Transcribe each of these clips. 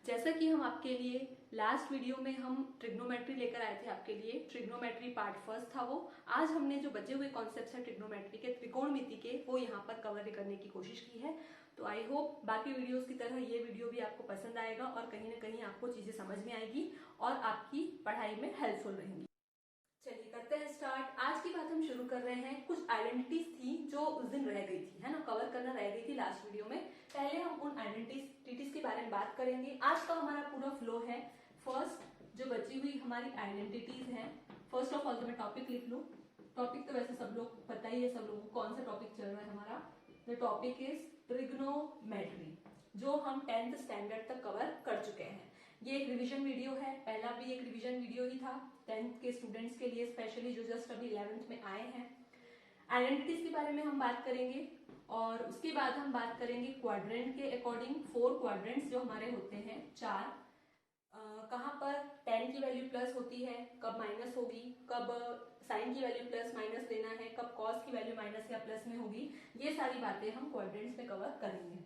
जैसा कि हम आपके लिए लास्ट वीडियो में हम ट्रिग्नोमेट्री लेकर आए थे आपके लिए, ट्रिग्नोमेट्री पार्ट फर्स्ट था वो। आज हमने जो बचे हुए कॉन्सेप्ट्स हैं ट्रिग्नोमेट्री के, त्रिकोणमिति के, वो यहाँ पर कवर करने की कोशिश की है। तो आई होप बाकी वीडियोस की तरह ये वीडियो भी आपको पसंद आएगा और कहीं ना कहीं आपको चीजें समझ में आएगी और आपकी पढ़ाई में हेल्पफुल रहेंगी। चलिए करते हैं स्टार्ट। आज की बात हम शुरू कर रहे हैं। कुछ आइडेंटिटीज थी जो उस दिन रह गई थी, है ना, कवर करना रह गई थी लास्ट वीडियो में। पहले हम उन आइडेंटिटीज के बारे में बात करेंगे। आज का हमारा पूरा फ्लो है। फर्स्ट जो बची हुई हमारी आइडेंटिटीज हैं, फर्स्ट ऑफ ऑल तो मैं टॉपिक लिख लूं। टॉपिक तो वैसे सब लोग पता ही है, सब लोगों को कौन सा टॉपिक चल रहा है हमारा। द टॉपिक इज ट्रिग्नोमेट्री, जो हम 10th स्टैंडर्ड तक कवर कर चुके हैं। ये एक रिवीजन वीडियो है, पहला भी एक रिवीजन वीडियो ही था 10th के स्टूडेंट्स के लिए, स्पेशली जो जस्ट अभी 11th में आए हैं। आइडेंटिटीज के बारे में हम बात करेंगे और उसके बाद हम बात करेंगे क्वाड्रेंट के अकॉर्डिंग। 4 क्वाड्रेंट्स जो हमारे होते हैं, 4, कहाँ पर tan की वैल्यू प्लस होती है, कब माइनस होगी, कब साइन की वैल्यू प्लस माइनस लेना है, कब कॉस की वैल्यू माइनस या प्लस में होगी। ये सारी बातें हम क्वाड्रेंट्स में कवर करेंगे।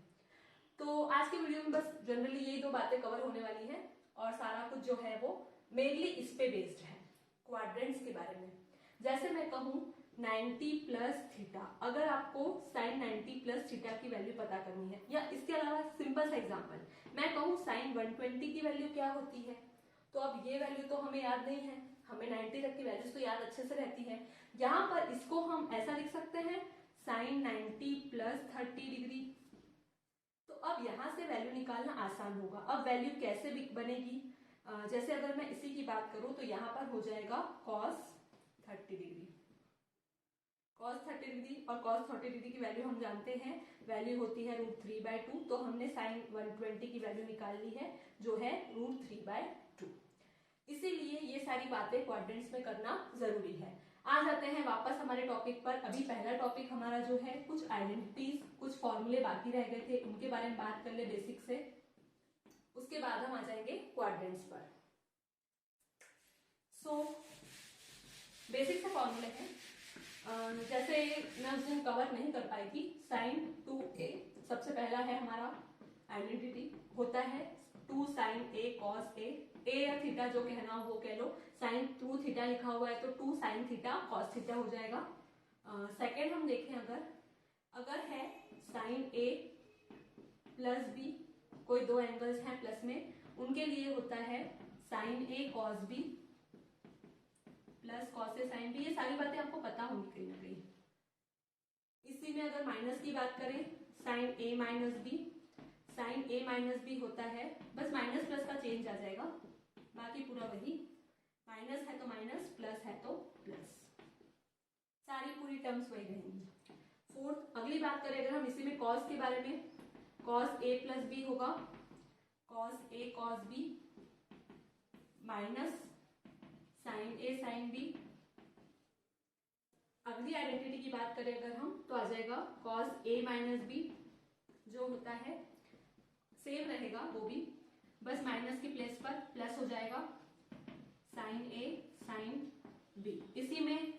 तो आज के वीडियो में बस जनरली यही 2 बातें कवर होने वाली है और सारा कुछ जो है वो मेनली इस पे बेस्ड है, क्वाड्रेंट्स के बारे में। जैसे मैं कहूं 90 प्लस थीटा, अगर आपको साइन 90 प्लस थीटा की वैल्यू पता करनी है, या इसके अलावा सिंपल सा एग्जांपल मैं कहूं साइन 120 की वैल्यू क्या होती है, तो अब ये वैल्यू तो हमें याद नहीं है, हमें 90 तक की वैल्यूज तो याद अच्छे से रहती है। यहाँ पर इसको हम ऐसा लिख सकते हैं साइन 90 प्लस 30 डिग्री। तो अब यहां से वैल्यू निकालना आसान होगा। अब वैल्यू कैसे बनेगी, जैसे अगर मैं इसी की बात करूं तो यहां पर हो जाएगा cos 30 डिग्री। cos 30 डिग्री और cos 30 डिग्री की वैल्यू हम जानते हैं, वैल्यू होती है √3/2। तो हमने साइन 120 की वैल्यू निकाल ली है जो है √3/2। इसीलिए ये सारी बातें क्वाड्रेंट्स में करना जरूरी है। आ जाते हैं वापस हमारे टॉपिक पर। अभी पहला टॉपिक हमारा जो है, कुछ आइडेंटिटीज, कुछ फॉर्मूले बाकी रह गए थे, उनके बारे में बात कर ले बेसिक से। उसके बाद हम आ जाएंगे क्वाड्रेंट्स पर। सो बेसिक से फॉर्मूले हैं, जैसे मैं उस दिन कवर नहीं कर पाई थी। साइन 2a सबसे पहला है हमारा आइडेंटिटी, होता है 2 साइन a cos a, या थीटा जो कहना हो वो कह लो। साइन 2 थीटा लिखा हुआ है तो 2 साइन थीटा cos थीटा हो जाएगा। सेकेंड हम देखें, अगर है साइन a प्लस b, कोई 2 एंगल्स हैं प्लस में, उनके लिए होता है sine a cos b plus cos a sine b। ये सारी बातें आपको पता होंगी कहीं ना कहीं। इसी में अगर माइनस की बात करें, sine a minus b, sine a minus b होता है, बस माइनस प्लस का चेंज आ जाएगा, बाकी पूरा वही, माइनस है तो माइनस, प्लस है तो प्लस, सारी पूरी टर्म्स वही रहेंगी। फोर्थ अगली बात करें अगर हम इसी में cos के बारे में, cos a प्लस b होगा, cos a cos b minus sine a sine b। अगली आइडेंटिटी की बात करें अगर हम, तो आ जाएगा cos a माइनस b, जो होता है सेम रहेगा वो भी, बस माइनस के प्लेस पर प्लस हो जाएगा साइन a साइन b। इसी में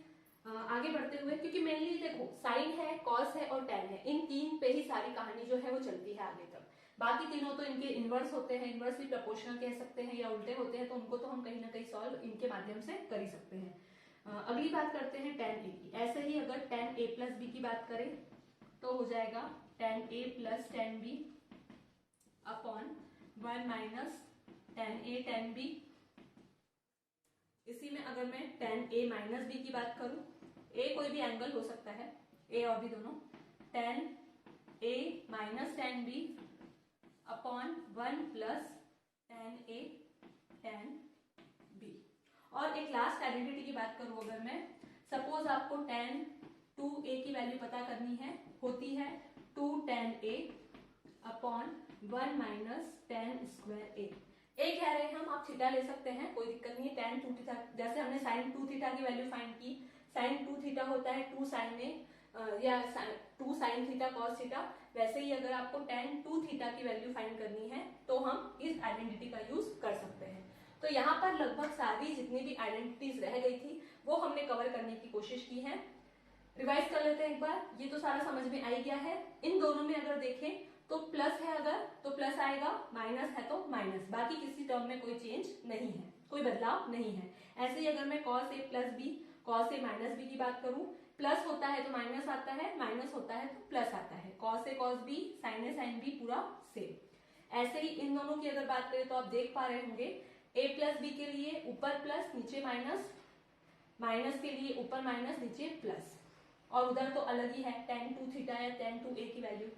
आगे बढ़ते हुए, क्योंकि मेनली देखो साइन है, कॉस है और टेन है, इन 3 पे ही सारी कहानी जो है वो चलती है आगे तक। बाकी तीनों तो इनके इनवर्स होते हैं, इनवर्सली प्रोपोर्शनल कह सकते हैं या उल्टे होते हैं, तो उनको तो हम कहीं ना कहीं सॉल्व इनके माध्यम से कर ही सकते हैं। अगली बात करते हैं tan a की। ऐसे ही अगर tan a प्लस b की बात करें तो हो जाएगा tan a plus tan b upon 1 minus tan a tan b। इसी में अगर मैं tan a माइनस b की बात करूं, a कोई भी एंगल हो सकता है, a और b दोनों, tan a minus tan b upon 1 plus tan a tan b। और एक लास्ट आइडेंटिटी की बात करूं अगर मैं, सपोज आपको tan 2a की वैल्यू पता करनी है, होती है 2 tan a upon 1 minus tan square a। ए कह रहे हैं हम, आप थीटा ले सकते हैं, कोई दिक्कत नहीं है। tan 2 थीटा, जैसे हमने साइन 2 थीटा की वैल्यू फाइंड की, साइन 2 थीटा होता है 2 साइन ए या 2 साइन थीटा कॉस थीटा, वैसे ही अगर आपको tan 2 थीटा की वैल्यू फाइंड करनी है तो हम इस आइडेंटिटी का यूज कर सकते हैं। तो यहाँ पर लगभग सारी जितनी भी आइडेंटिटीज रह गई थी वो हमने कवर करने की कोशिश की है। रिवाइज कर लेते हैं एक बार, ये तो सारा समझ में आ ही गया है। इन दोनों में अगर देखें तो प्लस है अगर तो प्लस आएगा, माइनस है तो माइनस, बाकी किसी टर्म में कोई चेंज नहीं है, कोई बदलाव नहीं है। ऐसे ही अगर मैं cos a plus B cos a minus B की बात करूं, प्लस होता है तो माइनस आता है, माइनस होता है तो प्लस आता है। cos a cos b sin a sin b पूरा सेम। ऐसे ही इन दोनों की अगर बात करें तो आप देख पा रहे होंगे a प्लस बी के लिए ऊपर प्लस नीचे माइनस, माइनस के लिए ऊपर माइनस नीचे प्लस, और उधर तो अलग ही है tan टू थीटा या tan टू a की वैल्यू।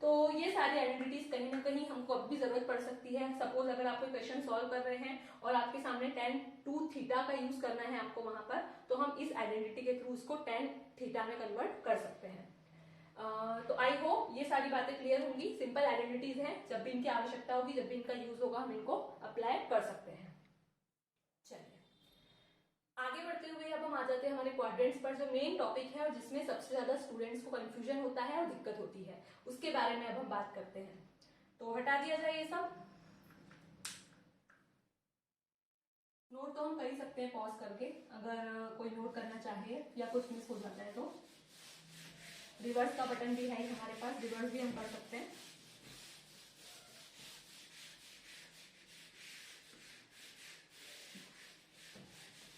तो ये सारी आइडेंटिटीज कहीं ना कहीं हमको अब भी जरूरत पड़ सकती है। सपोज अगर आप कोई क्वेश्चन सॉल्व कर रहे हैं और आपके सामने tan टू थीटा का यूज करना है आपको वहां पर, तो हम इस आइडेंटिटी के थ्रू उसको tan थीटा में कन्वर्ट कर सकते हैं। तो आई होप ये सारी बातें क्लियर होंगी। सिंपल आइडेंटिटीज हैं, जब भी इनकी आवश्यकता होगी, जब भी इनका यूज होगा, हम इनको अप्लाई कर सकते हैं। चलिए आगे बढ़ते हुए अब हम आ जाते हैं हमारे क्वाड्रेंट्स पर, जो मेन टॉपिक है और जिसमें सबसे ज्यादा स्टूडेंट्स को कंफ्यूजन होता है और दिक्कत होती है, उसके बारे में अब हम बात करते हैं। तो हटा दिया जाए ये सब। नोट तो हम कर ही सकते हैं पॉज करके, अगर कोई नोट करना चाहे या कुछ मिस हो जाता है तो। रिवर्स का बटन भी है हमारे पास, रिवर्स भी हम कर सकते हैं।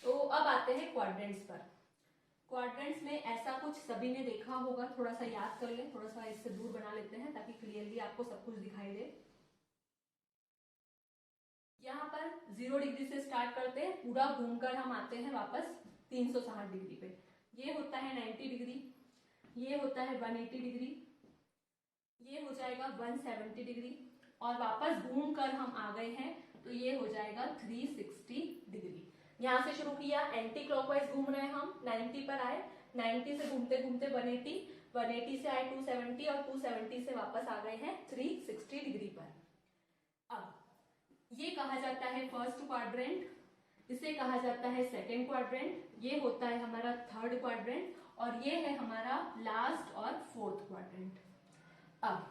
तो अब आते हैं क्वाड्रेंट्स पर। क्वाड्रेंट्स में ऐसा कुछ सभी ने देखा होगा, थोड़ा सा याद कर लें, थोड़ा सा इससे दूर बना लेते हैं ताकि क्लियरली आपको सब कुछ दिखाई दे। यहाँ पर 0 डिग्री से स्टार्ट करते हैं, पूरा घूमकर हम आते हैं वापस 360 डिग्री पे। ये होता है 90 डिग्री, ये होता है 180 डिग्री, ये हो जाएगा 170 डिग्री, और वापस घूमकर हम आ गए हैं तो ये हो जाएगा 360 डिग्री। यहाँ से शुरू किया, एंटी क्लॉकवाइज घूम रहे हैं हम, 90 पर आए, 90 से घूमते घूमते 180, 180 से आए 270, और 270 से वापस आ गए हैं 360 डिग्री पर। अब ये कहा जाता है फर्स्ट क्वाड्रेंट, इसे कहा जाता है सेकेंड क्वाड्रेंट, ये होता है हमारा थर्ड क्वाड्रेंट, और ये है हमारा लास्ट और फोर्थ क्वाड्रेंट। अब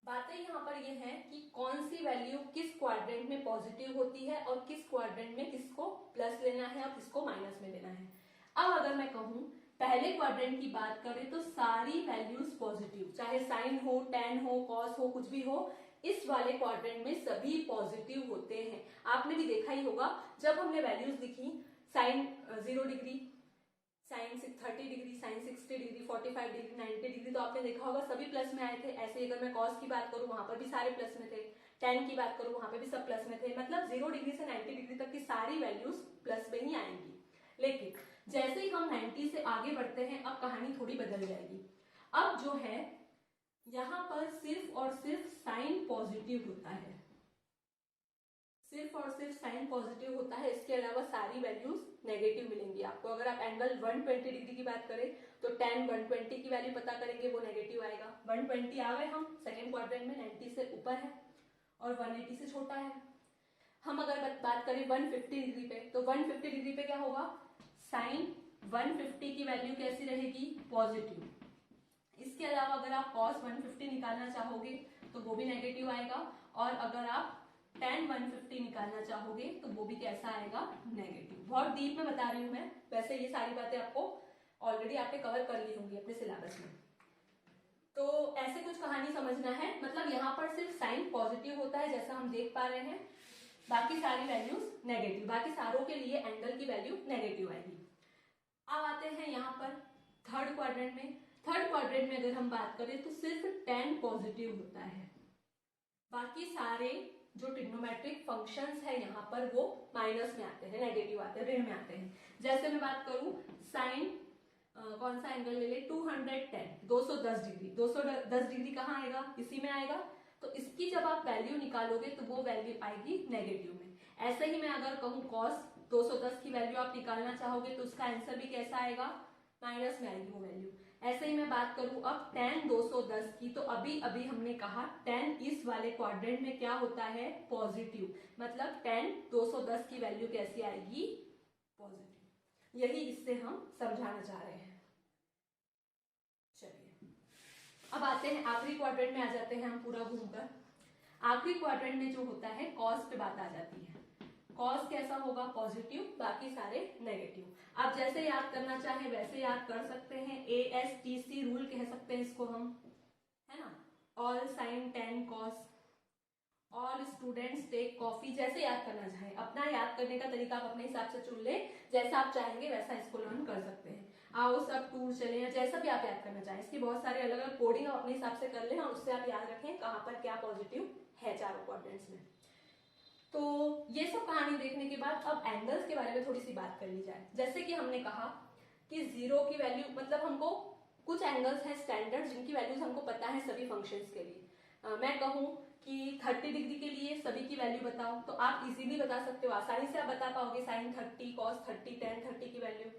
बातें यहाँ पर ये है कि कौन सी वैल्यू किस क्वाड्रेंट में पॉजिटिव होती है और किस क्वाड्रेंट में किसको प्लस लेना है और किसको माइनस में लेना है। अब अगर मैं कहूं पहले क्वाड्रेंट की बात करें तो सारी वैल्यूज पॉजिटिव, चाहे साइन हो, tan हो, कॉस हो, कुछ भी हो, इस वाले क्वाड्रेंट में सभी पॉजिटिव होते हैं। आपने भी देखा ही होगा जब हमने वैल्यूज लिखी, sine 0 degree, sine 30 degree, sine 60 degree, 45 degree, 90 degree, तो आपने देखा होगा सभी प्लस में आए थे। ऐसे ही अगर मैं कॉस की बात करूं वहां पर भी सारे प्लस में थे, tan की बात करूं वहां पे भी सब प्लस में थे। मतलब 0 डिग्री से 90 डिग्री तक की सारी वैल्यूज प्लस में ही आएंगी। लेकिन जैसे ही हम 90 से आगे बढ़ते हैं अब कहानी थोड़ी बदल जाएगी। अब जो है यहाँ पर सिर्फ और सिर्फ साइन पॉजिटिव होता है, सिर्फ और सिर्फ साइन पॉजिटिव होता है, इसके अलावा सारी वैल्यूज नेगेटिव मिलेंगी आपको। अगर आप एंगल 120 डिग्री की बात करें तो tan 120 की वैल्यू पता करेंगे, वो नेगेटिव आएगा। 120 आ गए हम सेकेंड क्वाड्रेंट में, 90 से ऊपर है और 180 से छोटा है। हम अगर बात करें 150 डिग्री पे, तो 150 डिग्री पे क्या होगा, साइन 150 की वैल्यू कैसी रहेगी, पॉजिटिव। इसके अलावा अगर आप cos 150 निकालना चाहोगे तो वो भी नेगेटिव आएगा, और अगर आप tan 150 निकालना चाहोगे तो वो भी कैसा आएगा, नेगेटिव। बहुत डीप में बता रही हूं मैं, वैसे ये सारी बातें आपको ऑलरेडी आपने कवर कर ली होंगी अपने सिलेबस में। तो ऐसे कुछ कहानी समझना है, मतलब यहाँ पर सिर्फ साइन पॉजिटिव होता है जैसा हम देख पा रहे हैं, बाकी सारी वैल्यूज नेगेटिव, बाकी सारों के लिए एंगल की वैल्यू नेगेटिव आएगी। अब आते हैं यहाँ पर थर्ड क्वाड्रेंट में। थर्ड क्वाड्रेंट में अगर हम बात करें तो सिर्फ tan पॉजिटिव होता है, बाकी सारे जो ट्रिग्नोमेट्रिक फंक्शंस है यहाँ पर वो माइनस में आते हैं, नेगेटिव आते हैं, ऋण में आते हैं। जैसे मैं बात करूं साइन कौन सा एंगल ले ले, 210, 210 डिग्री, 210 डिग्री कहाँ आएगा, इसी में आएगा। तो इसकी जब आप वैल्यू निकालोगे तो वो वैल्यू आएगी नेगेटिव में। ऐसे ही मैं अगर कहूँ cos 210 की वैल्यू आप निकालना चाहोगे तो उसका आंसर भी कैसा आएगा, माइनस में आएगी वो वैल्यू। ऐसे ही मैं बात करूं अब tan 210 की, तो अभी अभी हमने कहा tan इस वाले क्वाड्रेंट में क्या होता है, पॉजिटिव, मतलब tan 210 की वैल्यू कैसी आएगी, पॉजिटिव। यही इससे हम समझाना चाह रहे हैं। चलिए अब आते हैं आखिरी क्वाड्रेंट में, आ जाते हैं हम पूरा घूमकर। आखिरी क्वाड्रेंट में जो होता है कॉस पे बात आ जाती है। कॉस कैसा होगा, पॉजिटिव, बाकी सारे नेगेटिव। आप जैसे याद करना चाहें वैसे याद कर सकते हैं, ASTC रूल कह सकते हैं इसको हम, है ना। All sine tan cos, all students take coffee, जैसे याद करना चाहे, अपना याद करने का तरीका आप अपने हिसाब से चुन ले, जैसा आप चाहेंगे वैसा इसको लर्न कर सकते हैं। आओ सब टूर चले, या जैसा भी आप याद करना चाहें, इसकी बहुत सारे अलग अलग कोडिंग आप अपने हिसाब से कर लें और उससे आप याद रखें कहाँ पर क्या पॉजिटिव है चारों क्वाड्रेंट्स में। तो ये सब कहानी देखने के बाद अब एंगल्स के बारे में थोड़ी सी बात कर ली जाए। जैसे कि हमने कहा कि जीरो की वैल्यू, मतलब हमको कुछ एंगल्स हैं स्टैंडर्ड जिनकी वैल्यूज हमको पता है सभी फंक्शंस के लिए। मैं कहूँ कि 30 डिग्री के लिए सभी की वैल्यू बताओ, तो आप इजीली बता सकते हो, आसानी से आप बता पाओगे साइन 30, कॉस 30, टेन 30 की वैल्यू।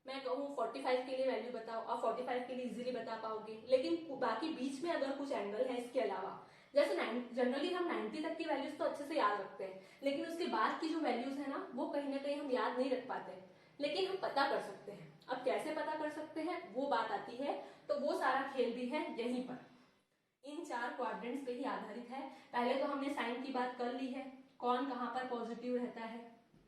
मैं कहूँ 45 के लिए वैल्यू बताओ, आप 45 के लिए इजीली बता पाओगे। लेकिन बाकी बीच में अगर कुछ एंगल है इसके अलावा, जैसे जनरली हम 90 तक की वैल्यूज तो अच्छे से याद रखते हैं, लेकिन उसके बाद की जो वैल्यूज है ना वो कहीं ना कहीं हम याद नहीं रख पाते, लेकिन हम पता कर सकते हैं। अब कैसे पता कर सकते हैं वो बात आती है, तो वो सारा खेल भी है यहीं पर, इन चार क्वाड्रेंट्स पे ही आधारित है। पहले तो हमने साइन की बात कर ली है, कौन कहाँ पर पॉजिटिव रहता है,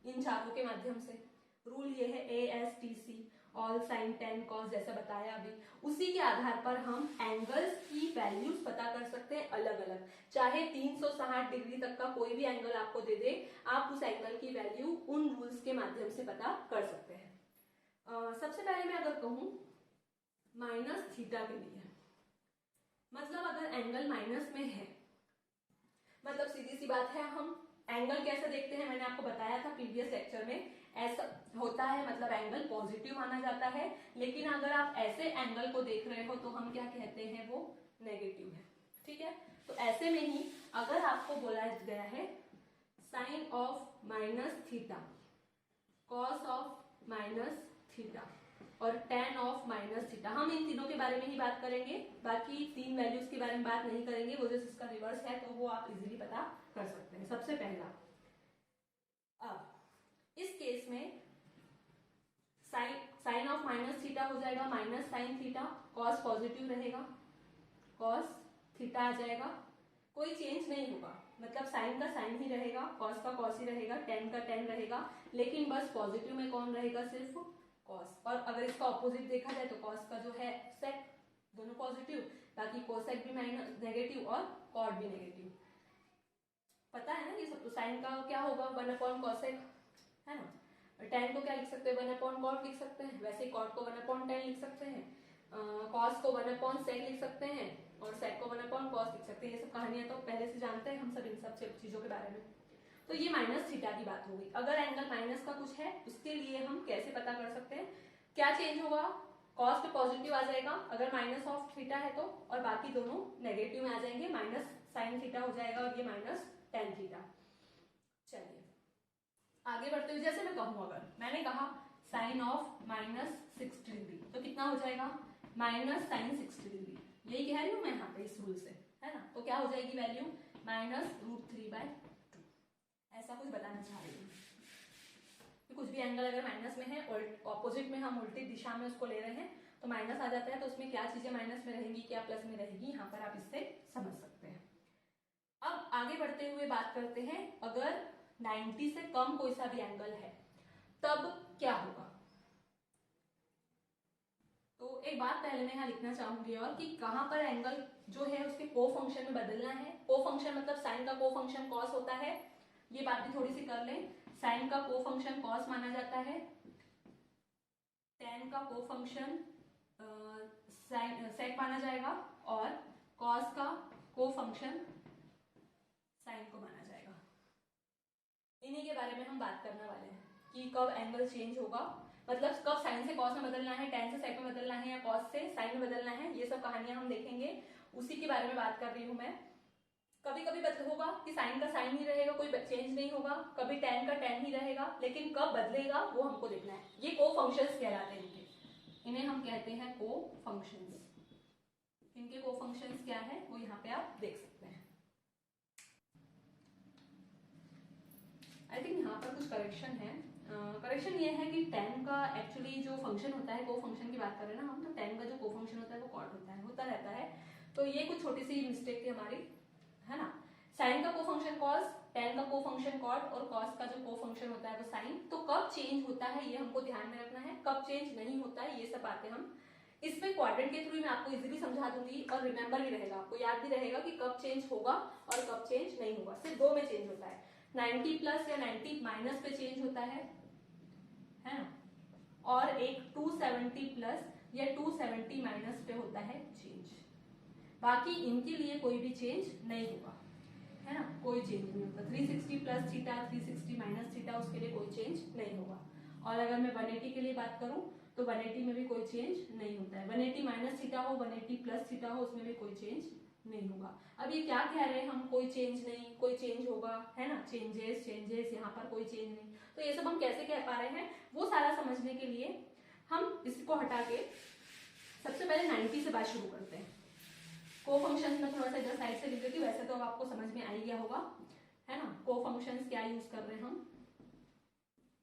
इन चारों के माध्यम से। रूल ये है ASTC, all sine tan cos, जैसा बताया अभी। उसी के आधार पर हम एंगल्स की वैल्यूज पता कर सकते हैं अलग अलग, चाहे 360 डिग्री तक का कोई भी एंगल आपको दे दे, आप उस एंगल की वैल्यू उन रूल्स के माध्यम से पता कर सकते हैं। सबसे पहले मैं अगर कहूं माइनस थीटा के लिए, मतलब अगर एंगल माइनस में है, मतलब सीधी सी बात है, हम एंगल कैसे देखते हैं, मैंने आपको बताया था प्रीवियस लेक्चर में, ऐसा होता है, मतलब एंगल पॉजिटिव माना जाता है। लेकिन अगर आप ऐसे एंगल को देख रहे हो तो हम क्या कहते हैं, वो नेगेटिव है। ठीक है, तो ऐसे में ही अगर आपको बोला गया है sine of minus theta, cos of minus theta और टेन ऑफ माइनस थीटा, हम इन तीनों के बारे में ही बात करेंगे, बाकी तीन वैल्यूज के बारे में बात नहीं करेंगे, वो जैसे इसका रिवर्स है तो वो आप इजीली पता कर सकते हैं। सबसे पहला, अब इस केस में साइन ऑफ माइनस थीटा हो जाएगा minus sine theta, cos positive रहेगा, कॉस थीटा आ जाएगा, कोई चेंज नहीं होगा, मतलब साइन का साइन ही रहेगा, कॉस का कॉस ही रहेगा, टेन का टेन रहेगा, लेकिन बस पॉजिटिव में कौन रहेगा, सिर्फ कॉस। और अगर इसका ऑपोजिट देखा जाए तो कॉस का जो है सेक, दोनों पॉजिटिव, बाकी कोसेक भी माइनस नेगेटिव और कॉट भी नेगेटिव। पता है ना ये सब, तो साइन का क्या होगा 1/cosec, है ना। टेन को क्या लिख सकते हैं, 1/cot लिख सकते हैं, वैसे कॉट को 1/10 लिख सकते हैं, कॉस को 1/sec लिख सकते हैं, और सेक को 1/cos लिख सकते हैं। ये सब कहानियां तो पहले से जानते हैं हम सब इन सब चीजों के बारे में। तो ये माइनस थीटा की बात हो गई। अगर एंगल माइनस का कुछ है उसके लिए हम कैसे पता कर सकते हैं, क्या चेंज होगा, कॉस पे पॉजिटिव आ जाएगा अगर माइनस ऑफ थीटा है तो, और बाकी दोनों नेगेटिव में आ जाएंगे, माइनस साइन थीटा हो जाएगा और ये माइनस टेन थीटा। चलिए आगे बढ़ते हुए, जैसे मैं कहूं, अगर मैंने कहा साइन ऑफ माइनस 60 डिग्री, तो कितना हो जाएगा, माइनस साइन 60 डिग्री, यही कह रही हूं मैं यहाँ पे इस रूल से, है ना। तो क्या हो जाएगी वैल्यू, -√3/2, ऐसा कुछ बताना चाह रही हूँ। कुछ भी एंगल अगर माइनस में है और ऑपोजिट में हम उल्टी दिशा में उसको ले रहे हैं तो माइनस आ जाता है, तो उसमें क्या चीजें माइनस में रहेंगी क्या प्लस में रहेगी, यहाँ पर आप इससे समझ सकते हैं। अब आगे बढ़ते हुए बात करते हैं, अगर 90 से कम कोई सा भी एंगल है तब क्या होगा। तो एक बात पहले मैं यहाँ लिखना चाहूंगी और कि कहां पर एंगल जो है उसके को फंक्शन में बदलना है। को फंक्शन मतलब साइन का को फंक्शन कॉस होता है, ये बात भी थोड़ी सी कर लें। साइन का को फंक्शन कॉस माना जाता है, टेन का को फंक्शन सेक माना जाएगा, और कॉस का को फंक्शन साइन को माना जाएगा। इन्हीं के बारे में हम बात करने वाले हैं कि कब एंगल चेंज होगा, मतलब कब साइन से कॉस में बदलना है, टेन से सेक में बदलना है, या कॉस से साइन में बदलना है, ये सब कहानियां हम देखेंगे, उसी के बारे में बात कर रही हूं मैं। कभी कभी बदल होगा कि साइन का साइन ही रहेगा, कोई चेंज नहीं होगा, कभी टेन का टेन ही रहेगा, लेकिन कब बदलेगा वो हमको देखना है। ये को फंक्शंस कहलाते हैं, इन्हें हम कहते हैं को फंक्शंस। इनके को फंक्शंस क्या है वो यहाँ पे आप देख सकते हैं। आई थिंक यहाँ पर कुछ करेक्शन है। करेक्शन ये है कि टेन का एक्चुअली जो फंक्शन होता है, को फंक्शन की बात कर रहे हैं ना हम, तो टेन का जो को फंक्शन होता है वो कॉट होता रहता है। तो ये कुछ छोटी सी मिस्टेक थी हमारी, है ना। साइन का को फंक्शन कॉस, टेन का को फंक्शन कॉट, और कॉस का जो को फंक्शन होता है वो साइन। तो कब चेंज होता है ये हमको ध्यान में रखना है, कब चेंज नहीं होता है ये सब बातें हम इसमें क्वाड्रेंट के थ्रू मैं आपको इजीली समझा दूंगी और रिमेंबर भी रहेगा, आपको याद भी रहेगा कि कब चेंज होगा और कब चेंज नहीं होगा। सिर्फ दो में चेंज होता है, 90 प्लस या 90 माइनस पे चेंज होता है ना, और एक 270 प्लस या 270 माइनस पे होता है चेंज। बाकी इनके लिए कोई भी चेंज नहीं होगा, है ना, कोई चेंज नहीं होता। 360 प्लस थीटा, 360 माइनस थीटा, उसके लिए कोई चेंज नहीं होगा। और अगर मैं 180 के लिए बात करूं तो 180 में भी कोई चेंज नहीं होता है। 180 माइनस थीटा हो, 180 प्लस थीटा हो, उसमें भी कोई चेंज नहीं होगा। अब ये क्या कह रहे हैं हम, कोई चेंज नहीं, कोई चेंज होगा, है ना, चेंजेस चेंजेस, यहाँ पर कोई चेंज नहीं। तो ये सब हम कैसे कह पा रहे हैं, वो सारा समझने के लिए हम इसको हटा के सबसे पहले 90 से बात शुरू करते हैं। को फंक्शन में थोड़ा सा इधर साइड से लिख देती हूँ, वैसे तो अब आपको समझ में आ ही गया होगा, है ना, को फंक्शंस क्या यूज कर रहे हैं हम।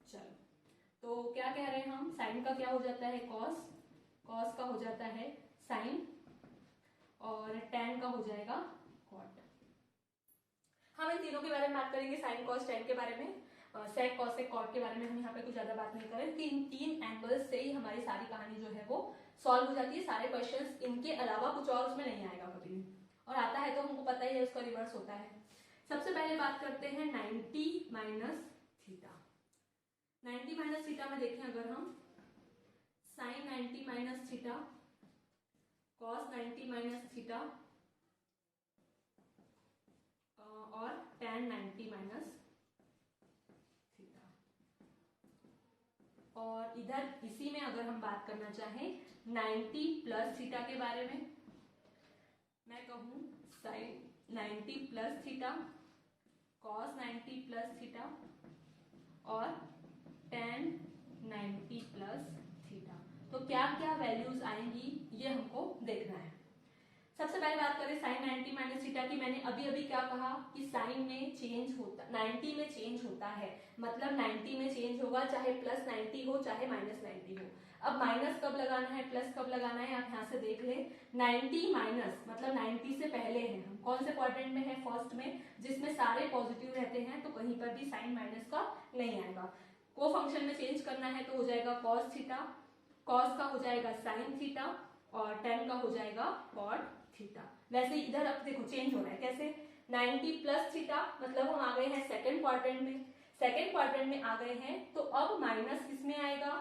चलो, तो क्या कह रहे हैं हम, साइन का क्या हो जाता है कॉस, कॉस का हो जाता है साइन, और टेन का हो जाएगा कॉट। हम इन तीनों के बारे में बात करेंगे, साइन कॉस टेन के बारे में, सेक कॉस सेक कॉट के बारे में हम यहाँ पे कुछ ज्यादा बात नहीं करें कि इन तीन एंगल्स से ही हमारी सारी कहानी जो है वो सॉल्व हो जाती है। सारे क्वेश्चंस इनके अलावा कुछ और उसमें नहीं आएगा कभी भी, और आता है तो हमको पता ही है उसका रिवर्स होता है। सबसे पहले बात करते हैं 90 माइनस थीटा। 90 माइनस थीटा में देखें अगर हम, sine 90 minus theta, cos 90 minus theta और tan 90 माइनस थीटा। और इधर इसी में अगर हम बात करना चाहें 90 प्लस थीटा के बारे में, मैं कहूं sine 90 plus theta, cos 90 plus theta और tan 90 प्लस थीटा, तो क्या क्या वैल्यूज आएंगी ये हमको देखना है। सबसे पहले बात करें साइन 90 माइनस थीटा की। मैंने अभी अभी क्या कहा कि साइन में चेंज होता, 90 में चेंज होता है, मतलब 90 में चेंज होगा, चाहे प्लस 90 हो चाहे माइनस 90 हो। अब माइनस कब लगाना है, प्लस कब लगाना है, आप यहाँ से देख ले। 90 माइनस मतलब 90 से पहले है, हम कौन से क्वाड्रेंट में है, फर्स्ट में, जिसमें सारे पॉजिटिव रहते हैं, तो कहीं पर भी साइन माइनस का नहीं आएगा। को फंक्शन में चेंज करना है तो हो जाएगा कॉस थीटा, कॉस का हो जाएगा साइन थीटा और टेन का हो जाएगा कॉट थीटा। वैसे इधर अब देखो चेंज हो रहा है कैसे, 90 प्लस थीटा मतलब हम आ गए हैं सेकंड क्वाड्रेंट में, सेकंड क्वाड्रेंट में आ गए हैं, तो अब माइनस किसमें आएगा,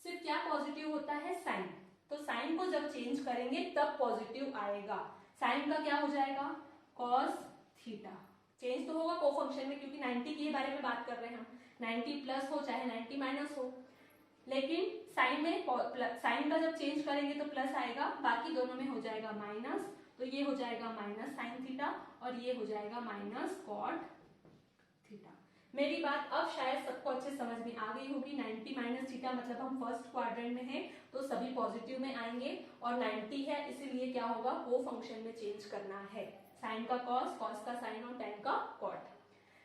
सिर्फ क्या पॉजिटिव होता है, साइन। तो साइन को जब चेंज करेंगे तब पॉजिटिव आएगा। साइन का क्या हो जाएगा, कॉस थीटा। चेंज तो होगा को फंक्शन में, क्योंकि 90 के बारे में बात कर रहे हैं हम, 90 प्लस हो चाहे 90 माइनस हो, लेकिन साइन में साइन का जब चेंज करेंगे तो प्लस आएगा, बाकी दोनों में हो जाएगा माइनस, तो ये हो जाएगा माइनस साइन थीटा और ये हो जाएगा माइनस कॉट थीटा। मेरी बात अब शायद सबको अच्छे समझ में आ गई होगी। 90 माइनस थीटा मतलब हम फर्स्ट क्वाड्रेंट में हैं तो सभी पॉजिटिव में आएंगे, और 90 है इसीलिए क्या होगा, को फंक्शन में चेंज करना है, साइन का कॉस, कॉस का साइन और टेन का कॉट।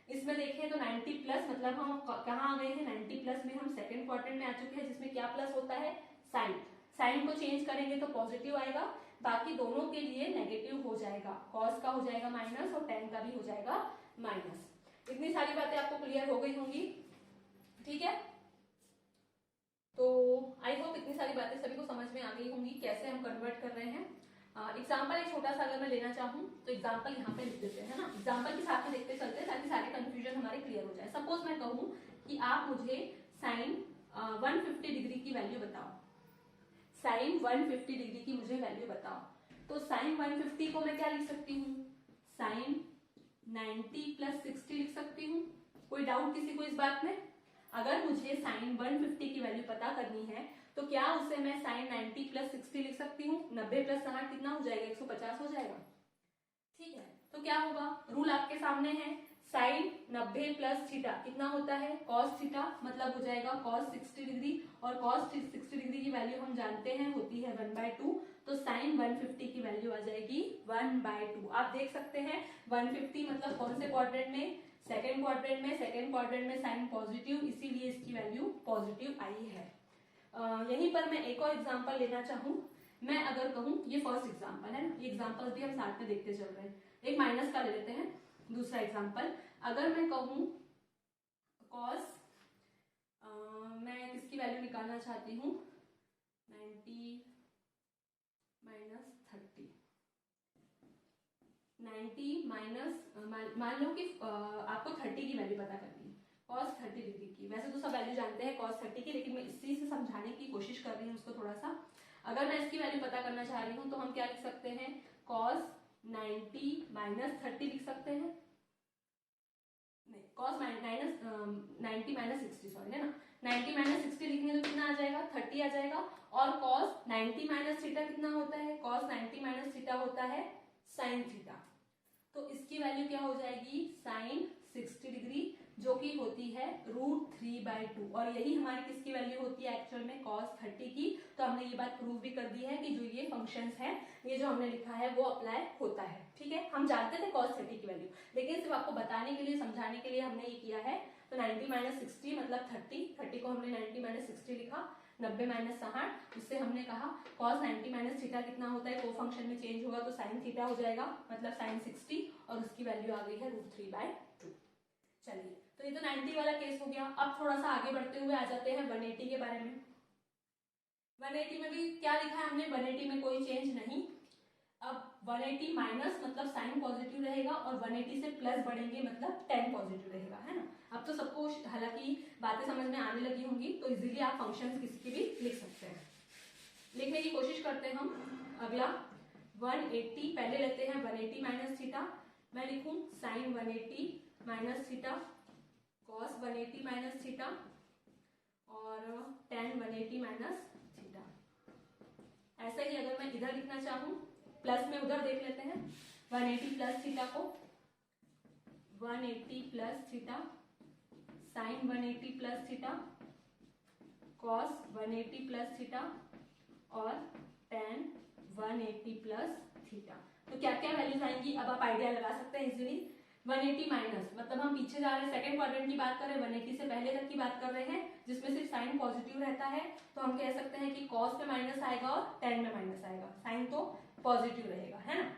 इसमें देखें तो 90 प्लस मतलब हम कहाँ आ गए हैं, 90 प्लस में हम सेकंड क्वाड्रेंट में आ चुके हैं, जिसमें क्या प्लस होता है, साइन। साइन को चेंज करेंगे तो पॉजिटिव आएगा, बाकी दोनों के लिए नेगेटिव हो जाएगा, कॉस का हो जाएगा माइनस और टेन का भी हो जाएगा माइनस। इतनी सारी बातें आपको क्लियर हो गई होंगी, ठीक है। तो आई होप इतनी सारी बातें सभी को समझ में आ गई होंगी कैसे हम कन्वर्ट कर रहे हैं। एग्जाम्पल एक छोटा सा अगर मैं लेना चाहूँ तो एग्जाम्पल यहाँ पे लिख देते हैं ना, एग्जाम्पल के साथ में देखते चलते हैं ताकि सारे कंफ्यूजन हमारे क्लियर हो जाए। सपोज मैं कहूँ कि आप मुझे साइन 150 डिग्री की वैल्यू बताओ, साइन 150 डिग्री की मुझे वैल्यू बताओ, तो साइन 150 को मैं क्या लिख सकती हूँ, साइन 90 प्लस 60 लिख सकती हूँ। कोई डाउट किसी को इस बात में? अगर मुझे साइन 150 की वैल्यू पता करनी है तो क्या उससे मैं साइन 90 प्लस 60 लिख सकती हूँ, 90 प्लस 60 कितना हो जाएगा, 150 हो जाएगा, ठीक है। तो क्या होगा, रूल आपके सामने है, साइन 90 प्लस थीटा कितना होता है, कॉस थीटा, मतलब हो जाएगा कॉस 60 डिग्री, और कॉस 60 डिग्री की वैल्यू हम जानते हैं होती है 1/2, तो साइन 150 की वैल्यू आ जाएगी 1/2। आप देख सकते हैं 150 मतलब कौन से क्वाड्रेंट में, सेकेंड क्वाड्रेंट में, सेकेंड क्वाड्रेंट में साइन पॉजिटिव, इसीलिए इसकी वैल्यू पॉजिटिव आई है। यहीं पर मैं एक और एग्जांपल लेना चाहूँ, मैं अगर कहूँ, ये फर्स्ट एग्जांपल है ना, ये एग्जांपल भी हम साथ में देखते चल रहे हैं, एक माइनस का ले लेते हैं दूसरा एग्जांपल। अगर मैं कहूँ कॉस, मैं किसकी वैल्यू निकालना चाहती हूँ, 90 माइनस 30, 90 माइनस, मान लो कि आपको 30 की वैल्यू पता करनी है, cos 30 डिग्री की। वैसे तो सब वैल्यू जानते हैं cos 30 की, लेकिन मैं इसी से समझाने की कोशिश कर रही हूँ उसको थोड़ा सा। अगर मैं इसकी वैल्यू पता करना चाह रही हूँ तो हम क्या लिख सकते हैं, cos 90 माइनस 30 लिख सकते हैं, नहीं cos माइनस 90 माइनस 60, सॉरी है ना, 90 माइनस 60 लिखेंगे तो कितना आ जाएगा, 30 आ जाएगा। और cos 90 माइनस थीटा कितना होता है, cos 90 माइनस थीटा होता है sin थीटा। तो इसकी वैल्यू क्या हो जाएगी, sin 60 डिग्री, जो कि होती है √3/2। और यही हमारी किसकी वैल्यू होती है एक्चुअल में, cos 30 की। तो हमने ये बात प्रूव भी कर दी है कि जो ये फंक्शंस है, ये जो हमने लिखा है वो अप्लाई होता है। ठीक है, हम जानते थे cos 30 की वैल्यू, लेकिन सिर्फ आपको बताने के लिए, समझाने के लिए हमने ये किया है। तो 90 माइनस 60 मतलब 30 को हमने 90 माइनस 60 लिखा, 90 माइनस 60, उससे हमने कहा cos 90 माइनस थीटा कितना होता है, को फंक्शन में चेंज होगा तो sin थीटा हो जाएगा, मतलब sin 60, और उसकी वैल्यू आ गई है √3/2। चलिए, तो ये तो 90 वाला केस हो गया। अब थोड़ा सा आगे बढ़ते हुए आ जाते हैं 180 के बारे में। 180 में भी क्या लिखा है हमने, 180 में कोई चेंज नहीं। अब 180 माइनस मतलब साइन पॉजिटिव रहेगा, और 180 से प्लस बढ़ेंगे मतलब tan पॉजिटिव रहेगा, है ना। अब तो सबको हालांकि बातें समझ में आने लगी होंगी, तो इजीली आप फंक्शंस किसी की भी लिख सकते हैं। लिखने की कोशिश करते हैं हम। अगला 180, पहले लेते हैं 180 माइनस थीटा। मैं लिखूं sine 180 minus theta, cos 180 minus theta, और tan 180 माइनस थीटा। ऐसा ही अगर मैं इधर लिखना चाहूं, प्लस में उधर देख लेते हैं, 180 प्लस थीटा को 180 plus theta, sine 180 plus theta, cos 180 plus theta, और tan 180 प्लस थीटा। तो क्या क्या वैल्यूज आएंगी, अब आप आइडिया लगा सकते हैं इजीली। 180 माइनस मतलब हम पीछे जा रहे हैं, सेकंड क्वाड्रेंट की बात कर रहे हैं, 180 से पहले तक की बात कर रहे हैं, जिसमें सिर्फ साइन पॉजिटिव रहता है। तो हम कह सकते हैं कि कॉस में माइनस आएगा और tan में माइनस आएगा, साइन तो पॉजिटिव रहेगा, है ना।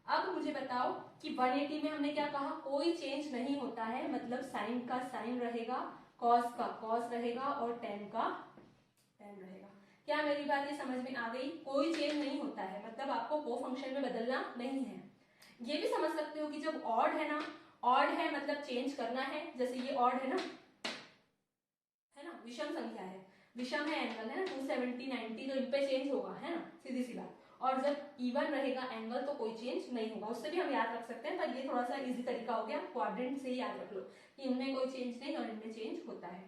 अब मुझे बताओ कि 180 में हमने क्या कहा, कोई चेंज नहीं होता है, मतलब साइन का साइन रहेगा, कॉस का कॉस रहेगा, और tan का tan रहेगा। क्या मेरी बात ये समझ में आ गई, कोई चेंज नहीं होता है, मतलब आपको को फंक्शन में बदलना नहीं है। ये भी समझ सकते हो कि जब ऑड है ना, ऑड है मतलब चेंज करना है, जैसे ये ऑड है ना, विषम संख्या है, विषम है एंगल, है ना, 270 90, तो इन पे चेंज होगा, है ना, सीधी सी बात। और जब इवन रहेगा एंगल तो कोई चेंज नहीं होगा, उससे भी हम याद रख सकते हैं, पर ये थोड़ा सा इजी तरीका हो गया, क्वाड्रेंट से ही याद रख लो कि इनमें कोई चेंज नहीं और इनमें चेंज होता है।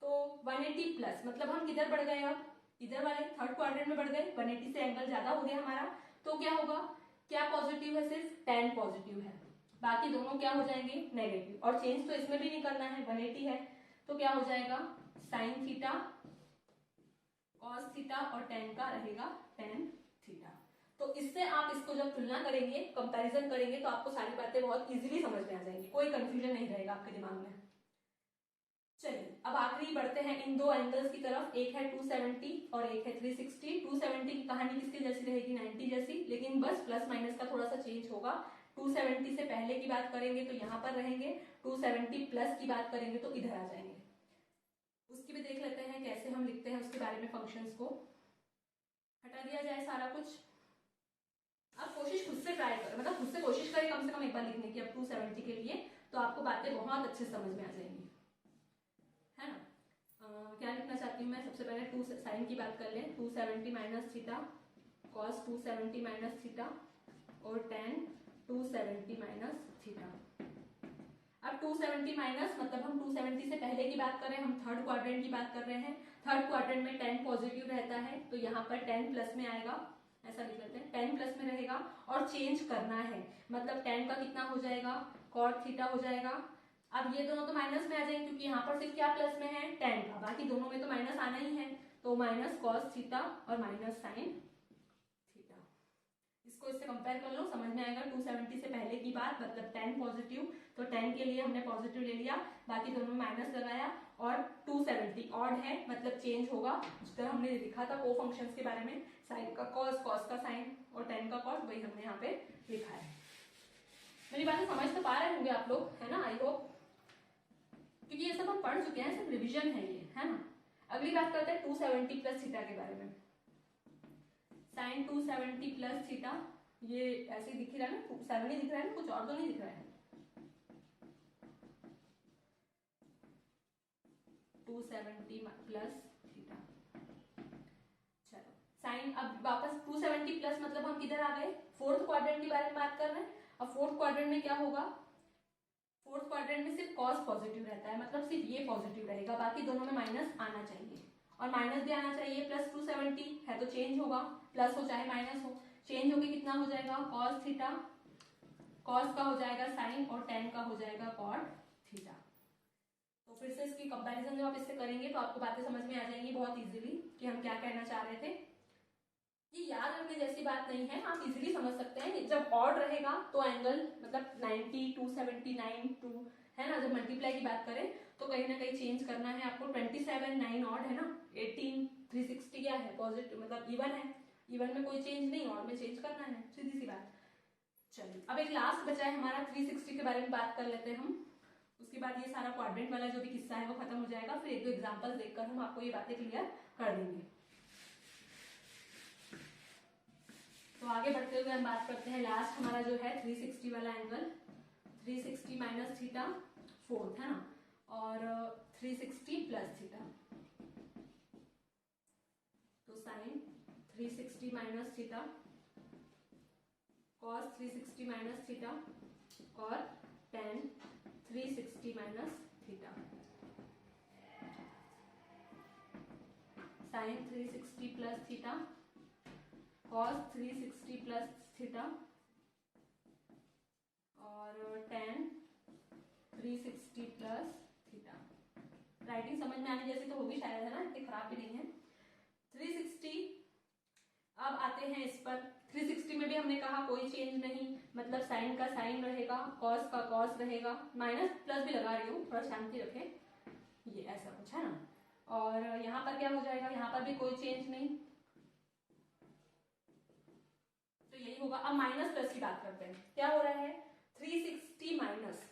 तो 180 प्लस मतलब हम किधर बढ़ गए, अब इधर वाले थर्ड क्वाड्रेंट में बढ़ गए, 180 से एंगल ज्यादा हो गया हमारा, तो क्या होगा, क्या पॉजिटिव है, सिर्फ tan पॉजिटिव है, बाकी दोनों क्या हो जाएंगे, नेगेटिव। और चेंज तो इसमें भी नहीं करना है, 180 है, तो क्या हो जाएगा, साइन थीटा, कॉस थीटा, और tan का रहेगा tan थीटा। तो इससे आप इसको जब तुलना करेंगे, कंपैरिजन करेंगे, तो आपको सारी बातें बहुत इजीली समझ में आ जाएंगी, कोई कंफ्यूजन नहीं रहेगा आपके दिमाग में। चलिए, अब आखिरी बढ़ते हैं इन दो एंगल्स की तरफ, एक है 270 और एक है 360। 270 की कहानी किसकी जैसी रहेगी, 90 जैसी, लेकिन बस प्लस माइनस का थोड़ा सा चेंज होगा। 270 से पहले की बात करेंगे तो यहाँ पर रहेंगे, 270 प्लस की बात करेंगे तो इधर आ जाएंगे। उसकी भी देख लेते हैं कैसे हम लिखते हैं, उसके बारे में फंक्शंस को हटा दिया जाए सारा कुछ। आप कोशिश खुद से ट्राई करें, मतलब खुद से कोशिश करें कम से कम एक बार लिखने की, अब 270 के लिए, तो आपको बातें बहुत अच्छे समझ में आ जाएंगी, है ना। क्या लिखना चाहती हूँ मैं, सबसे पहले 2 साइन की बात कर लें, 270 minus theta, cos 270 minus theta, और tan 270 माइनस थीटा। अब 270 माइनस मतलब हम 270 से पहले की बात कर रहे हैं, हम थर्ड क्वाड्रेंट की बात कर रहे हैं, थर्ड क्वाड्रेंट में tan पॉजिटिव रहता है, तो यहाँ पर tan प्लस में आएगा, ऐसा लिख लेते हैं, tan प्लस में रहेगा, और चेंज करना है, मतलब tan का कितना हो जाएगा, cot थीटा हो जाएगा। अब ये दोनों तो माइनस में आ जाएंगे, क्योंकि यहाँ पर सिर्फ क्या प्लस में है, tan का, बाकी दोनों में तो माइनस आना ही है, तो माइनस कॉस थीटा और माइनस साइन थीटा। इसको इससे कंपेयर कर लो, समझ में आएगा। 270 से पहले की बात मतलब tan पॉजिटिव, तो tan के लिए हमने पॉजिटिव ले लिया, बाकी दोनों में माइनस लगाया, और 270 ऑड है मतलब चेंज होगा, जिस तरह हमने लिखा था को फंक्शंस के बारे में, साइन का कॉस, कॉस का साइन, और tan का कॉस, वही हमने यहाँ पे लिखा है। मेरी बातें समझ तो पा रहे होंगे आप लोग, है ना, आई होप, क्योंकि ये सब हम पढ़ चुके हैं, सिर्फ रिवीजन है ये, है ना। अगली बात करते हैं 270 प्लस थीटा के बारे में। साइन 270 प्लस थीटा, ये ऐसे ही दिख रहा है ना, 7 ही दिख रहा है ना, कुछ और तो नहीं दिख रहा है। 270 प्लस थीटा। चलो साइन, अब वापस 270 प्लस मतलब हम किधर आ गए, फोर्थ क्वाड्रेंट के बारे में बात कर रहे हैं। अब फोर्थ क्वाड्रेंट में क्या होगा, फोर्थ क्वाड्रेंट में सिर्फ कॉस पॉजिटिव रहता है, मतलब सिर्फ ये पॉजिटिव रहेगा, बाकी दोनों में माइनस आना चाहिए, और माइनस भी आना चाहिए। प्लस 270 है तो चेंज होगा, प्लस हो चाहे माइनस हो, चेंज होके कितना हो जाएगा, कॉस थीटा, कॉस का हो जाएगा साइन और टेन का हो जाएगा कॉट थीटा। तो फिर से इसकी कंपैरिजन जब आप इससे करेंगे तो आपको बातें समझ में आ जाएंगी बहुत इजीली कि हम क्या कहना चाह रहे थे। ये याद रखने जैसी बात नहीं है, आप इजीली समझ सकते हैं। जब ऑड रहेगा तो एंगल मतलब 90, 279, 2 है ना, जब मल्टीप्लाई की बात करें तो कहीं ना कहीं चेंज करना है आपको। 27, 9 ऑड है ना, 18, 360 क्या है, पॉजिटिव मतलब इवन है, इवन में कोई चेंज नहीं, ऑड में चेंज करना है, सीधी सी बात। चलिए अब एक लास्ट बचा है हमारा 360 के बारे में बात कर लेते हैं हम, उसके बाद ये सारा क्वाड्रेंट वाला जो भी किस्सा है वो खत्म हो जाएगा। फिर एक दो एग्जांपल देखकर हम आपको ये बातें क्लियर कर देंगे। तो आगे बढ़ते हुए हम बात करते हैं, लास्ट हमारा जो है 360 वाला एंगल, 360 माइनस थीटा फोर्थ है ना, और 360 प्लस थीटा, तो sine 360 minus theta, cos 360 minus theta और tan 360 minus theta, sine 360 plus theta, cos 360 plus theta और टेन 360 प्लस थीटा। राइटिंग समझ में आने जैसी तो होगी शायद, है ना, इतनी खराब भी नहीं है। 360, अब आते हैं इस पर। 360 में भी हमने कहा कोई चेंज नहीं, मतलब साइन का साइन रहेगा, कॉस का कॉस रहेगा, माइनस प्लस भी लगा रही हूँ, थोड़ा शांति रखें, ये ऐसा कुछ है ना। और यहाँ पर क्या हो जाएगा, यहाँ पर भी कोई चेंज नहीं, तो यही होगा। अब माइनस प्लस की बात करते हैं, क्या हो रहा है, 360 माइनस,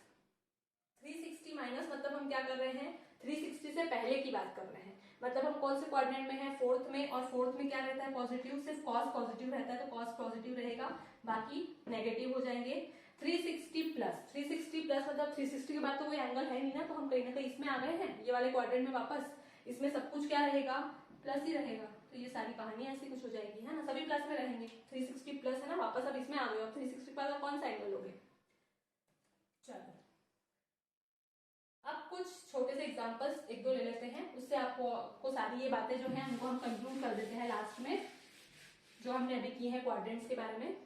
360 माइनस मतलब हम क्या कर रहे हैं, 360 से पहले की बात कर रहे हैं, मतलब हम कौन से क्वाड्रेंट में है, फोर्थ में, और फोर्थ में क्या रहता है, पॉजिटिव, सिर्फ कॉस पॉजिटिव रहता है, तो कॉस पॉजिटिव रहेगा, बाकी नेगेटिव हो जाएंगे। 360 प्लस, 360 प्लस मतलब 360 के बाद तो कोई एंगल है नहीं ना, तो हम कहीं ना कहीं इसमें आ गए हैं, ये वाले क्वाड्रेंट में वापस, इसमें सब कुछ क्या रहेगा, प्लस ही रहेगा, तो ये सारी कहानी ऐसी कुछ हो जाएगी, है ना, सभी प्लस में रहेंगे। 360 प्लस है ना, वापस अब इसमें आ गए, अब 360 के बाद कौन सा एंगल लोगे। चलो अब कुछ छोटे से एग्जांपल्स एक दो ले लेते हैं, उससे आपको सारी ये बातें जो हैं उनको हम कंक्लूड कर देते हैं लास्ट में, जो हमने अभी की है क्वाड्रेंट्स के बारे में।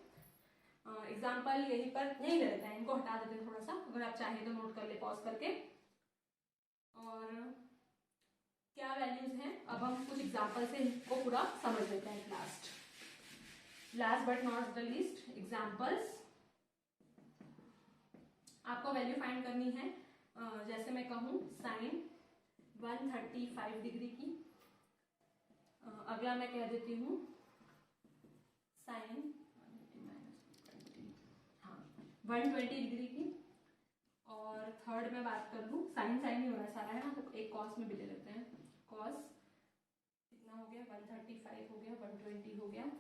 एग्जांपल यहीं पर नहीं ले लेते हैं, इनको हटा देते हैं थोड़ा सा, अगर आप चाहें तो नोट कर ले पॉज करके। और क्या वैल्यूज हैं, अब हम कुछ एग्जांपल से इनको पूरा समझ लेते हैं। Last but not the least, examples. आपको वैल्यू फाइंड करनी है, जैसे मैं कहूँ साइन 135 डिग्री की, अगला मैं कह देती हूँ साइन 120 डिग्री की, और थर्ड में बात कर लूँ, साइन साइन ही हो रहा है सारा, है ना, तो एक कॉस में भी ले लेते हैं, कॉस कितना हो गया, 135 हो गया, 120 हो गया,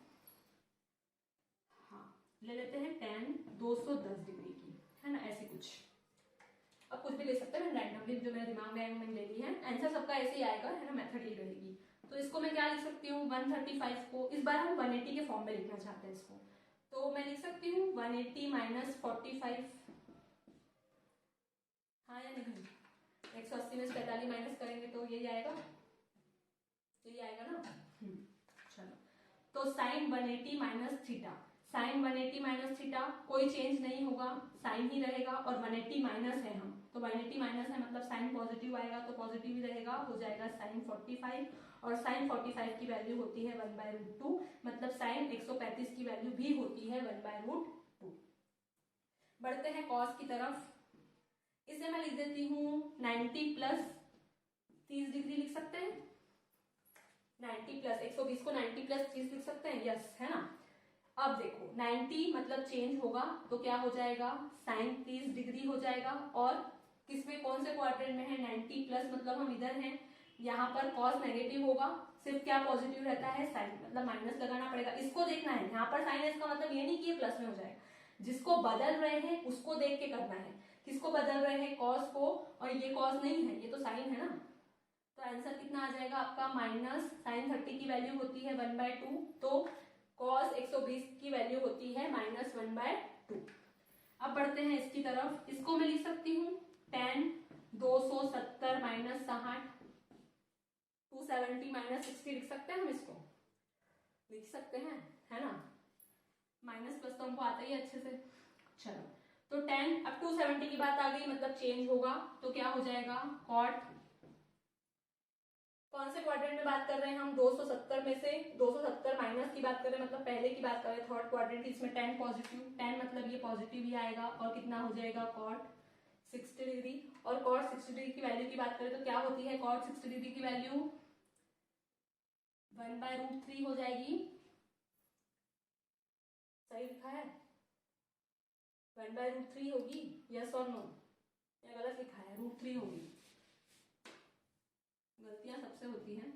हाँ ले लेते हैं टेन 210 डिग्री की, है ना, ऐसे कुछ। अब कुछ भी ले सकते हैं, रैंडमली जो मेरे दिमाग में मैंने ले ली है, आंसर सबका ऐसे ही आएगा, है ना, मेथड ही रहेगी। तो इसको मैं क्या लिख सकती हूँ, 135 को इस बार हम 180 के फॉर्म में लिखना चाहते हैं इसको, तो मैं लिख सकती हूँ 180 माइनस 45, हाँ या नहीं, 180 में 45 माइनस करेंगे तो यही आएगा, यही आएगा ना। चलो तो sine 180 minus theta, sine 180 minus theta कोई चेंज नहीं होगा, साइन ही रहेगा, और 180 माइनस है हम, तो 180 माइनस है मतलब साइन पॉजिटिव आएगा, तो पॉजिटिव ही रहेगा, हो जाएगा साइन 45, और साइन 45 की वैल्यू होती है 1/√2, मतलब साइन 135 की वैल्यू भी होती है 1/√2। बढ़ते हैं कॉस की तरफ, इसे मैं लिख देती हूँ 90 प्लस 30 डिग्री लिख सकते हैं, 90 प्लस 120 को 90 प्लस 30 लिख सकते हैं, यस, है ना। अब देखो 90 मतलब चेंज होगा तो क्या हो जाएगा, साइन 30 डिग्री हो जाएगा, और किसमें कौन से क्वाड्रेंट में है, 90 प्लस मतलब हम इधर हैं, यहाँ पर कॉस नेगेटिव होगा, सिर्फ क्या पॉजिटिव रहता है, साइन, मतलब माइनस लगाना पड़ेगा। इसको देखना है, यहाँ पर साइन है इसका मतलब ये नहीं कि ये प्लस में हो जाएगा, जिसको बदल रहे हैं उसको देख के करना है। किसको बदल रहे हैं, कॉस को, और ये कॉस नहीं है, ये तो साइन है ना। तो आंसर कितना आ जाएगा आपका, माइनस साइन 30 की वैल्यू होती है 1/2, तो कॉस 120 की वैल्यू होती है -1/2। अब बढ़ते हैं इसकी तरफ, इसको मैं लिख सकती हूँ tan 270 माइनस 60, 270 माइनस 60 लिख सकते हैं हम, इसको लिख सकते हैं, है ना। माइनस प्लस तो हमको आता ही अच्छे से। चलो, तो tan, अब 270 की बात आ गई, मतलब चेंज होगा, तो क्या हो जाएगा, कॉट, कौन से क्वाड्रेंट में बात कर रहे हैं हम, 270 में से 270 माइनस की बात कर रहे हैं, मतलब पहले की बात कर रहे हैं, थर्ड क्वाड्रेंट की, इसमें tan पॉजिटिव, tan मतलब ये पॉजिटिव ही आएगा, और कितना हो जाएगा, कॉट 60 डिग्री। और कॉट 60 डिग्री की वैल्यू की बात करें तो क्या होती है, कॉट 60 डिग्री की वैल्यू 1/√3 हो जाएगी। सही लिखा है, 1/√3 होगी, यस और नो, या गलत लिखा है, √3 होगी। गलतियां सबसे होती हैं,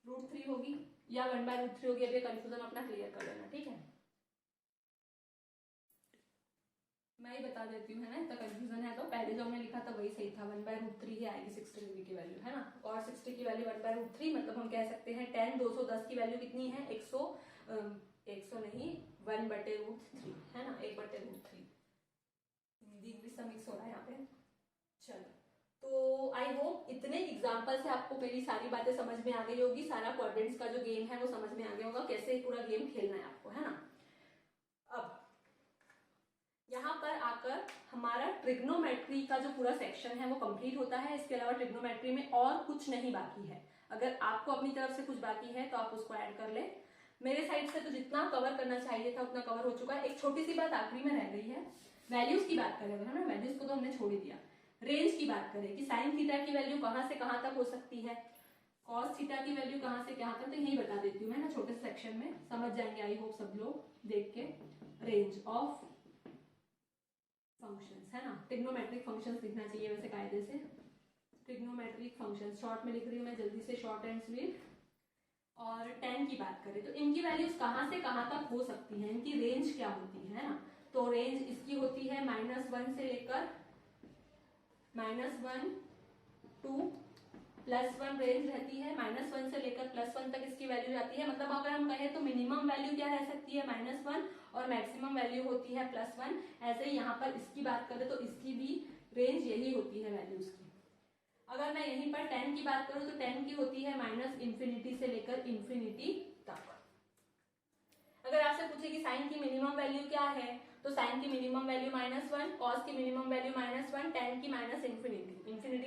√3 होगी या 1/√3 होगी। अब ये कंफ्यूजन अपना क्लियर कर लेना, ठीक है। मैं ही बता देती हूँ, है ना, इतना कंफ्यूजन है तो पहले जो हमने लिखा था वही सही था, 1/√3 ही आएगी 60 डिग्री की वैल्यू, है ना। और 60 की वैल्यू 1/√3, मतलब हम कह सकते हैं tan 210 की वैल्यू कितनी है, 100 नहीं, 1/√3, है ना, 1/√3। हिंदी इंग्लिश सब मिक्स हो रहा है यहाँ पे। चलो, तो आई होप इतने एग्जाम्पल से आपको मेरी सारी बातें समझ में आ गई होगी, सारा क्वाड्रेंट्स का जो गेम है वो समझ में आ गया होगा, कैसे पूरा गेम खेलना है आपको, है ना। अब यहाँ पर आकर हमारा ट्रिग्नोमेट्री का जो पूरा सेक्शन है वो कंप्लीट होता है। इसके अलावा ट्रिग्नोमेट्री में और कुछ नहीं बाकी है। अगर आपको अपनी तरफ से कुछ बाकी है तो आप उसको ऐड कर ले। मेरे साइड से तो जितना कवर करना चाहिए था उतना कवर हो चुका है। एक छोटी सी बात आखिरी में रह गई है, वैल्यूज की बात करें, है ना, वैल्यूज को तो हमने छोड़ ही दिया। रेंज की बात करें कि साइन थीटा की वैल्यू कहाँ से कहाँ तक हो सकती है, कॉस थीटा की वैल्यू कहाँ से कहाँ तक, तो यही बता देती हूँ मैं ना, छोटे सेक्शन में समझ जाएंगे आई होप सब लोग देख के। रेंज ऑफ फंक्शंस, है ना, ट्रिग्नोमेट्रिक फंक्शंस लिखना चाहिए वैसे कायदे से, ट्रिग्नोमेट्रिक फंक्शंस, शॉर्ट में लिख रही हूँ मैं जल्दी से, शॉर्ट एंड स्वीट। और tan की बात करें तो इनकी वैल्यूज कहाँ से कहाँ तक हो सकती है, इनकी रेंज क्या होती है ना। तो रेंज इसकी होती है -1 से लेकर -1 to +1 रेंज रहती है, -1 से लेकर +1 तक इसकी वैल्यू जाती है। मतलब अगर हम कहें तो मिनिमम वैल्यू क्या रह सकती है, -1, और मैक्सिमम वैल्यू होती है +1। ऐसे ही यहाँ पर इसकी बात करें तो इसकी भी रेंज यही होती है वैल्यूज की। अगर मैं यहीं पर tan की बात करूं तो tan की होती है -∞ से लेकर ∞ तक। अगर आपसे पूछे कि साइन की मिनिमम वैल्यू क्या है, तो साइन की मिनिमम वैल्यू -1, कॉस की मिनिमम वैल्यू -1, tan की ∞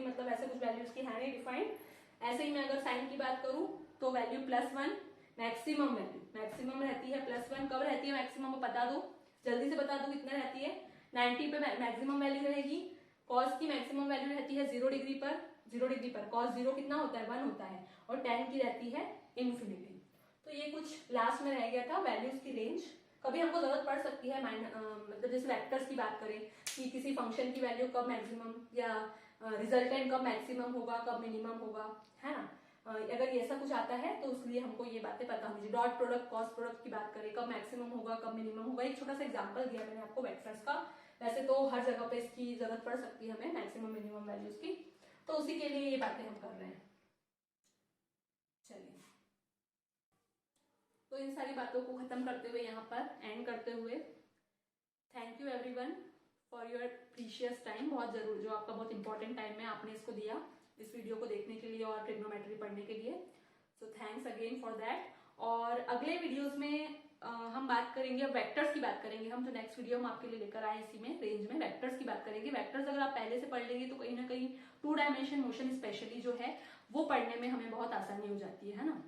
मतलब ऐसे कुछ वैल्यू इसकी है नहीं डिफाइंड। ऐसे ही मैं अगर साइन की बात करूं तो वैल्यू +1, मैक्सिमम रहती है +1। कब रहती है मैक्सिमम, बता दो, जल्दी से बता दो कितने रहती है, 90 पे मैक्सिमम वैल्यू रहेगी। कॉस की मैक्सिमम वैल्यू रहती है 0 डिग्री पर, 0 डिग्री पर कॉस 0 कितना होता है, 1 होता है, और tan की रहती है ∞। तो ये कुछ लास्ट में रह गया था वैल्यूज की रेंज। कभी हमको जरूरत पड़ सकती है मतलब जैसे वेक्टर्स की बात करें कि किसी फंक्शन की वैल्यू कब मैक्सिमम या रिजल्टेंट कब मैक्सिमम होगा, कब मिनिमम होगा, है ना। अगर ऐसा कुछ आता है तो उसलिए हमको ये बातें पता होनी चाहिए। डॉट प्रोडक्ट, कॉस्ट प्रोडक्ट की बात करें, कब मैक्सिमम होगा, कब मिनिमम होगा। एक छोटा सा एग्जांपल दिया मैंने आपको वेक्टर्स का, वैसे तो हर जगह पे इसकी जरूरत पड़ सकती है हमें मैक्सिमम मिनिमम वैल्यूज की, तो उसी के लिए ये बातें हम कर रहे हैं। चलिए, तो इन सारी बातों को खत्म करते हुए यहाँ पर एंड करते हुए, thank you everyone for your precious time. बहुत जरूर, जो आपका बहुत इंपॉर्टेंट टाइम है आपने इसको दिया इस वीडियो को देखने के लिए और ट्रिग्नोमेट्री पढ़ने के लिए। So thanks again for that. और अगले वीडियोस में हम बात करेंगे, वेक्टर्स की बात करेंगे हम, जो नेक्स्ट वीडियो हम आपके लिए लेकर आए इसी में रेंज में वेक्टर्स की बात करेंगे। वेक्टर्स अगर आप पहले से पढ़ लेंगे तो कहीं ना कहीं 2 डायमेंशन मोशन स्पेशली जो है वो पढ़ने में हमें बहुत आसानी हो जाती है ना।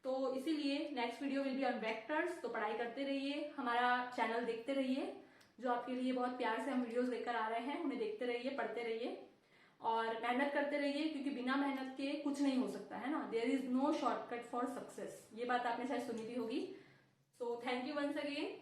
तो इसीलिए next video will be on vectors. तो पढ़ाई करते रहिए, हमारा चैनल देखते रहिए, जो आपके लिए बहुत प्यार से हम वीडियोस लेकर आ रहे हैं उन्हें देखते रहिए, पढ़ते रहिए और मेहनत करते रहिए, क्योंकि बिना मेहनत के कुछ नहीं हो सकता है ना। There is no shortcut for success, ये बात आपने शायद सुनी भी होगी। So thank you once again.